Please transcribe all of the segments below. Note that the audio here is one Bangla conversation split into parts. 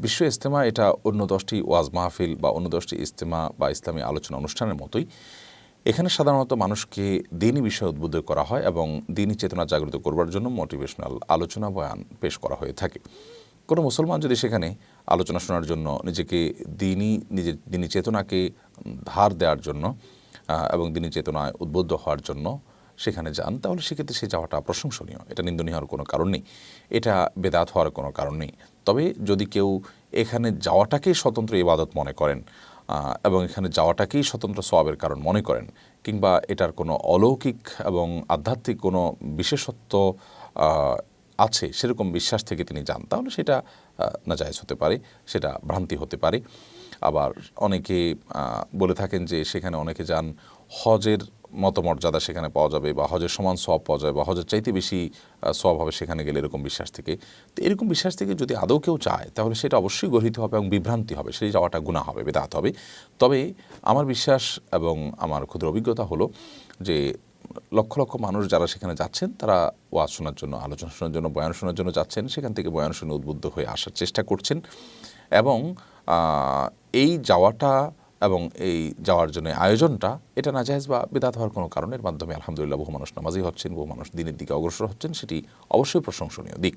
বিশ্ব ইজতেমা এটা অন্য 10টি ওয়াজ মাহফিল বা অন্য 10টি ইজতেমা বা ইসলামী আলোচনা অনুষ্ঠানের মতোই। এখানে সাধারণত মানুষকে দ্বীনি বিষয়ে উদ্বুদ্ধ করা হয় এবং দ্বীনি চেতনা জাগ্রত করবার জন্য মোটিভেশনাল আলোচনা বয়ান পেশ করা হয়ে থাকে। কোনো মুসলমান যদি সেখানে আলোচনা শোনার জন্য নিজের দ্বীনি চেতনাকে ধার দেওয়ার জন্য এবং দ্বীনি চেতনায় উদ্বুদ্ধ হওয়ার জন্য সেখানে যান, তাহলে সেক্ষেত্রে সে যাওয়াটা প্রশংসনীয়। এটা নিন্দনীয় হওয়ার কোনো কারণ নেই, এটা বেদাত হওয়ার কোনো কারণ নেই। তবে যদি কেউ এখানে যাওয়াটাকেই স্বতন্ত্র ইবাদত মনে করেন এবং এখানে যাওয়াটাকেই স্বতন্ত্র সওয়াবের কারণ মনে করেন, কিংবা এটার কোনো অলৌকিক এবং আধ্যাত্মিক কোনো বিশেষত্ব আছে সেরকম বিশ্বাস থেকে তিনি যান, তাহলে সেটা নাজায়েজ হতে পারে, সেটা ভ্রান্তি হতে পারে। আবার অনেকে বলে থাকেন যে সেখানে অনেকে যান হজের মতো মর্যাদা সেখানে পাওয়া যাবে বা হজের সমান সওয়াব পাওয়া যাবে বা হজের চাইতে বেশি সওয়াব হবে সেখানে গেলে, এরকম বিশ্বাস থেকে। তো এরকম বিশ্বাস থেকে যদি আদৌ কেউ চায় তাহলে সেটা অবশ্যই গর্হিত হবে এবং বিভ্রান্তি হবে, সেই যাওয়াটা গুনাহ হবে, বেদাত হবে। তবে আমার বিশ্বাস এবং আমার ক্ষুদ্র অভিজ্ঞতা হলো যে লক্ষ লক্ষ মানুষ যারা সেখানে যাচ্ছেন তারা ওয়াজ শোনার জন্য, আলোচনা শোনার জন্য, বয়ান শোনার জন্য যাচ্ছেন, সেখান থেকে বয়ান শুনে উদ্বুদ্ধ হয়ে আসার চেষ্টা করছেন এবং এই যাওয়াটা এবং এই যাওয়ার জন্য আয়োজনটা এটা নাজায়েজ বা বিদআত হওয়ার কোনো কারণের মাধ্যমে আলহামদুলিল্লাহ বহু মানুষ নামাজি হচ্ছেন, বহু মানুষ দ্বীনের দিকে অগ্রসর হচ্ছেন, সেটি অবশ্যই প্রশংসনীয় দিক।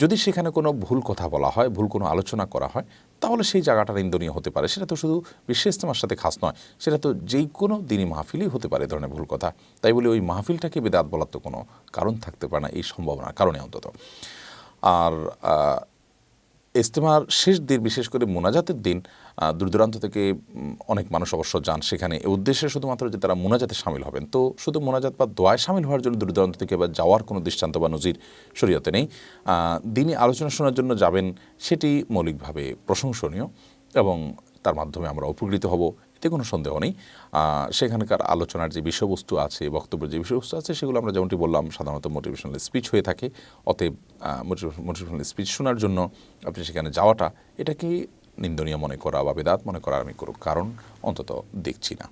যদি সেখানে কোনো ভুল কথা বলা হয়, ভুল কোনো আলোচনা করা হয়, তাহলে সেই জায়গাটা নিন্দনীয় হতে পারে। সেটা তো শুধু বিশ্ব ইজতেমার সাথে খাস নয়, সেটা তো যেই কোনো দ্বীনি মাহফিলই হতে পারে এ ধরনের ভুল কথা। তাই বলে ওই মাহফিলটাকে বিদআত বলার তো কোনো কারণ থাকতে পারে না, এই সম্ভাবনার কারণে অন্তত। আর ইজতেমার শেষ দিন, বিশেষ করে মোনাজাতের দিন, দূরদূরান্ত থেকে অনেক মানুষ অবশ্য যান সেখানে এ উদ্দেশ্যে শুধুমাত্র যে তারা মোনাজাতে শামিল হবেন। তো শুধু মোনাজাত বা দোয়ায় শামিল হওয়ার জন্য দূরদূরান্ত থেকে বা যাওয়ার কোনো দৃষ্টান্ত বা নজির শরীয়তে নেই। দ্বীনি আলোচনা শোনার জন্য যাবেন, সেটি মৌলিকভাবে প্রশংসনীয় এবং তার মাধ্যমে আমরা উপকৃত হব, এতে কোনো সন্দেহ নেই। সেখানকার আলোচনার যে বিষয়বস্তু আছে, বক্তব্যের যে বিষয়বস্তু আছে, সেগুলো আমরা যেমনটি বললাম সাধারণত মোটিভেশনাল স্পিচ হয়ে থাকে। অতএব মোটিভেশনাল স্পিচ শোনার জন্য আপনি সেখানে যাওয়াটা, এটাকে নিন্দনীয় মনে করা বা বেদাত মনে করার আমি কোনো কারণ অন্তত দেখছি না।